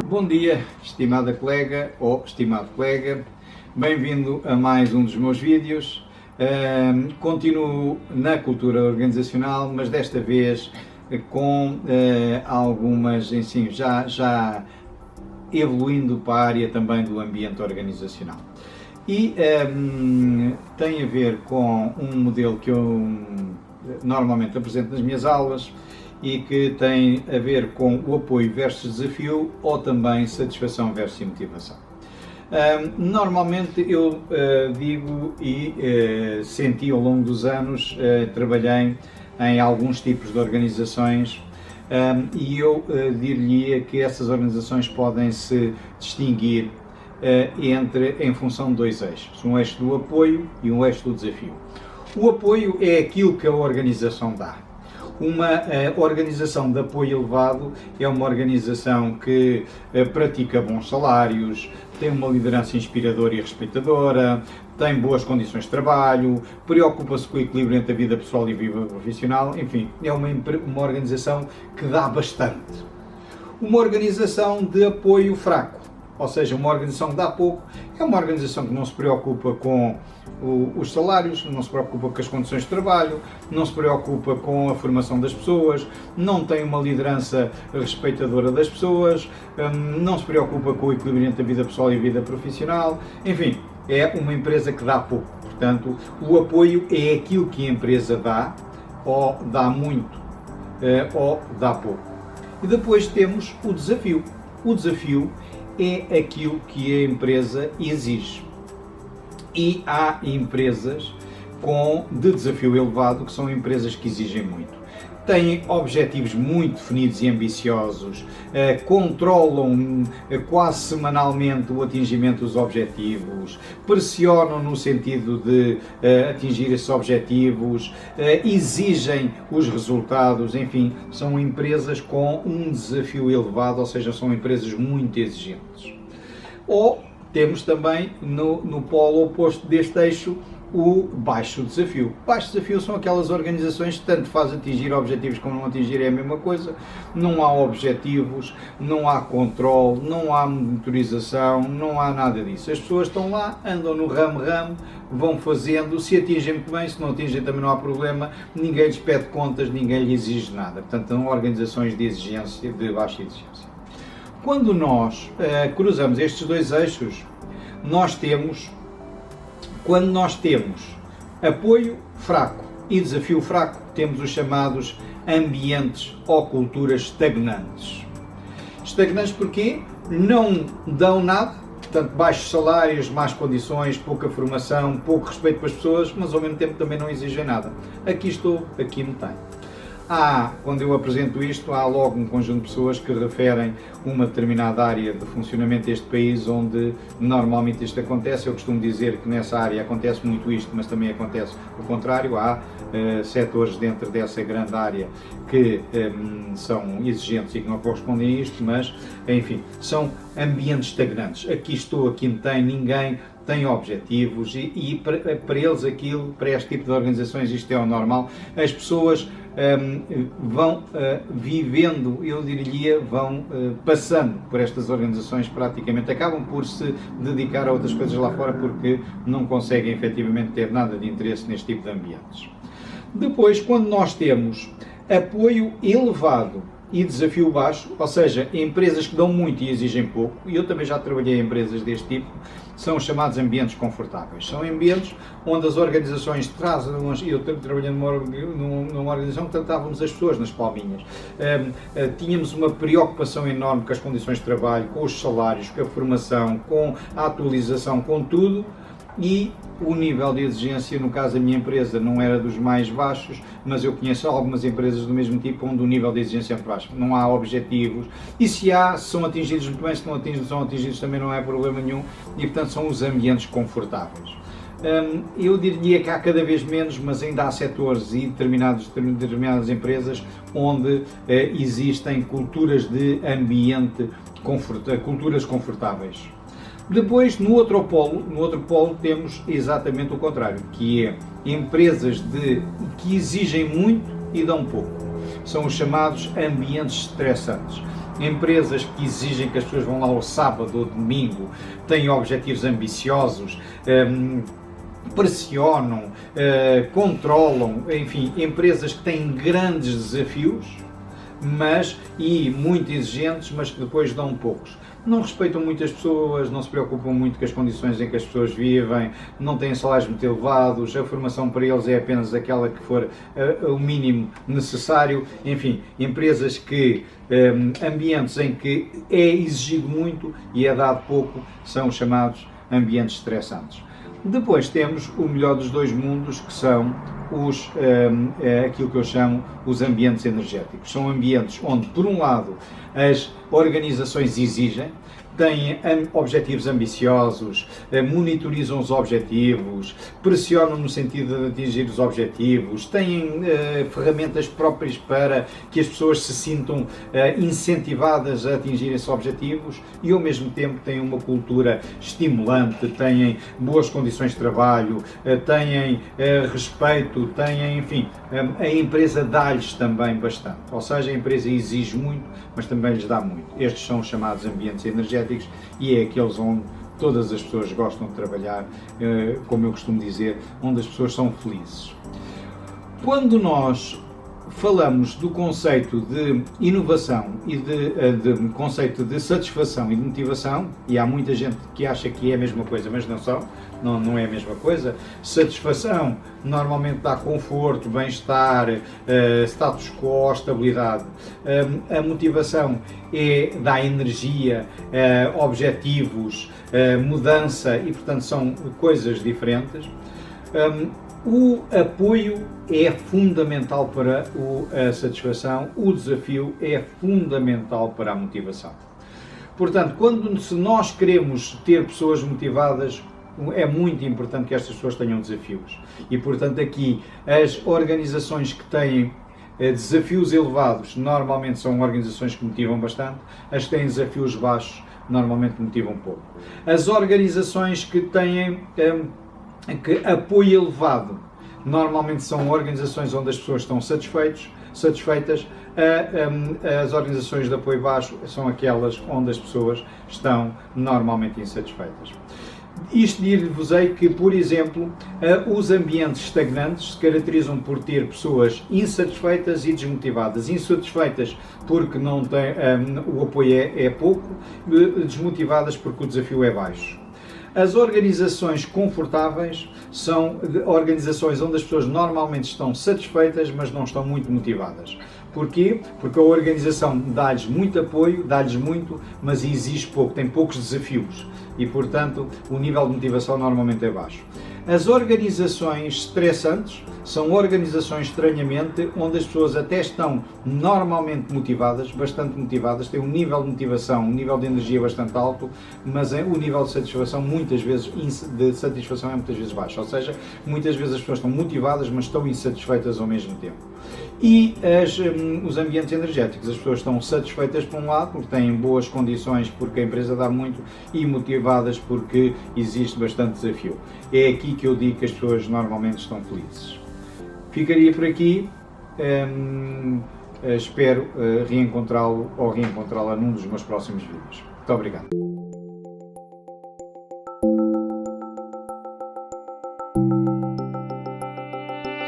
Bom dia, estimada colega ou estimado colega, bem-vindo a mais um dos meus vídeos. Continuo na cultura organizacional, mas desta vez com algumas ensinos, já evoluindo para a área também do ambiente organizacional. E tem a ver com um modelo que eu normalmente apresento nas minhas aulas, e que tem a ver com o apoio versus desafio ou também satisfação versus motivação. Normalmente eu digo e senti ao longo dos anos, trabalhei em alguns tipos de organizações e eu diria que essas organizações podem se distinguir em função de dois eixos, um eixo do apoio e um eixo do desafio. O apoio é aquilo que a organização dá. Uma organização de apoio elevado é uma organização que pratica bons salários, tem uma liderança inspiradora e respeitadora, tem boas condições de trabalho, preocupa-se com o equilíbrio entre a vida pessoal e a vida profissional, enfim, é uma organização que dá bastante. Uma organização de apoio fraco, ou seja, uma organização que dá pouco, é uma organização que não se preocupa com os salários, não se preocupa com as condições de trabalho, não se preocupa com a formação das pessoas, não tem uma liderança respeitadora das pessoas, não se preocupa com o equilíbrio entre a vida pessoal e a vida profissional, enfim, é uma empresa que dá pouco. Portanto, o apoio é aquilo que a empresa dá, ou dá muito, ou dá pouco. E depois temos o desafio. O desafio é aquilo que a empresa exige. E há empresas de desafio elevado, que são empresas que exigem muito. Têm objetivos muito definidos e ambiciosos, controlam quase semanalmente o atingimento dos objetivos, pressionam no sentido de atingir esses objetivos, exigem os resultados, enfim, são empresas com um desafio elevado, ou seja, são empresas muito exigentes. Ou temos também no polo oposto deste eixo o baixo desafio. Baixo desafio são aquelas organizações que tanto faz atingir objetivos como não atingir, é a mesma coisa, não há objetivos, não há controle, não há monitorização, não há nada disso. As pessoas estão lá, andam no ramo-ramo, vão fazendo, se atingem muito bem, se não atingem também não há problema, ninguém lhes pede contas, ninguém lhes exige nada. Portanto, são organizações de exigência, de baixa exigência. Quando nós cruzamos estes dois eixos, quando nós temos apoio fraco e desafio fraco, temos os chamados ambientes ou culturas stagnantes. Stagnantes porquê? Não dão nada, portanto, baixos salários, más condições, pouca formação, pouco respeito para as pessoas, mas ao mesmo tempo também não exigem nada. Aqui estou, aqui me tem. Quando eu apresento isto, há logo um conjunto de pessoas que referem uma determinada área de funcionamento deste país onde normalmente isto acontece. Eu costumo dizer que nessa área acontece muito isto, mas também acontece o contrário. Há setores dentro dessa grande área que são exigentes e que não correspondem a isto, mas, enfim, são ambientes stagnantes. Aqui estou, aqui me tem, ninguém tem objetivos e para eles para este tipo de organizações isto é o normal. As pessoas vão vivendo, eu diria, vão passando por estas organizações praticamente, acabam por se dedicar a outras coisas lá fora porque não conseguem efetivamente ter nada de interesse neste tipo de ambientes. Depois, quando nós temos apoio elevado e desafio baixo, ou seja, empresas que dão muito e exigem pouco, e eu também já trabalhei em empresas deste tipo, são os chamados ambientes confortáveis. São ambientes onde as organizações trazem, eu trabalhei numa organização que tratávamos as pessoas nas palminhas. Tínhamos uma preocupação enorme com as condições de trabalho, com os salários, com a formação, com a atualização, com tudo, e o nível de exigência, no caso da minha empresa, não era dos mais baixos, mas eu conheço algumas empresas do mesmo tipo onde o nível de exigência é muito baixo. Não há objetivos, e se são atingidos muito bem, se não são atingidos também não é problema nenhum, e portanto são os ambientes confortáveis. Eu diria que há cada vez menos, mas ainda há setores e determinadas empresas onde existem culturas de ambiente, culturas confortáveis. Depois, no outro polo temos exatamente o contrário, que é empresas que exigem muito e dão pouco. São os chamados ambientes estressantes. empresas que exigem que as pessoas vão lá ao sábado ou domingo, têm objetivos ambiciosos, pressionam, controlam, enfim, empresas que têm grandes desafios, e muito exigentes, mas que depois dão poucos. Não respeitam muitas pessoas, não se preocupam muito com as condições em que as pessoas vivem, não têm salários muito elevados, a formação para eles é apenas aquela que for o mínimo necessário. Enfim, empresas ambientes em que é exigido muito e é dado pouco, são chamados ambientes estressantes. Depois temos o melhor dos dois mundos, que são aquilo que eu chamo os ambientes energéticos. São ambientes onde, por um lado, as organizações exigem, têm objetivos ambiciosos, monitorizam os objetivos, pressionam no sentido de atingir os objetivos, têm ferramentas próprias para que as pessoas se sintam incentivadas a atingir esses objetivos e, ao mesmo tempo, têm uma cultura estimulante, têm boas condições de trabalho, têm respeito, têm, enfim, a empresa dá-lhes também bastante. Ou seja, a empresa exige muito, mas também lhes dá muito. Estes são os chamados ambientes energéticos e é aqueles onde todas as pessoas gostam de trabalhar, como eu costumo dizer, onde as pessoas são felizes. Quando nós falamos do conceito de inovação e de conceito de satisfação e de motivação, e há muita gente que acha que é a mesma coisa, mas não é a mesma coisa. Satisfação normalmente dá conforto, bem-estar, status quo, estabilidade. A motivação dá energia, objetivos, mudança e, portanto, são coisas diferentes. O apoio é fundamental para a satisfação, o desafio é fundamental para a motivação. Portanto, se nós queremos ter pessoas motivadas, é muito importante que estas pessoas tenham desafios. E, portanto, aqui as organizações que têm desafios elevados normalmente são organizações que motivam bastante, as que têm desafios baixos normalmente motivam pouco. As organizações que têm apoio elevado normalmente são organizações onde as pessoas estão satisfeitas. As organizações de apoio baixo são aquelas onde as pessoas estão normalmente insatisfeitas. Isto dir-vos-ei que, por exemplo, os ambientes estagnantes se caracterizam por ter pessoas insatisfeitas e desmotivadas. Insatisfeitas porque não têm, o apoio é pouco, desmotivadas porque o desafio é baixo. As organizações confortáveis são organizações onde as pessoas normalmente estão satisfeitas, mas não estão muito motivadas. Porquê? Porque a organização dá-lhes muito apoio, dá-lhes muito, mas exige pouco, tem poucos desafios e, portanto, o nível de motivação normalmente é baixo. As organizações estressantes são organizações, estranhamente, onde as pessoas até estão normalmente motivadas, bastante motivadas, têm um nível de motivação, um nível de energia bastante alto, mas o nível de satisfação é muitas vezes baixo. Ou seja, muitas vezes as pessoas estão motivadas, mas estão insatisfeitas ao mesmo tempo. E os ambientes energéticos, as pessoas estão satisfeitas por um lado, porque têm boas condições, porque a empresa dá muito, e motivadas porque existe bastante desafio. É aqui que eu digo que as pessoas normalmente estão felizes. Ficaria por aqui, espero reencontrá-lo ou reencontrá-la num dos meus próximos vídeos. Muito obrigado.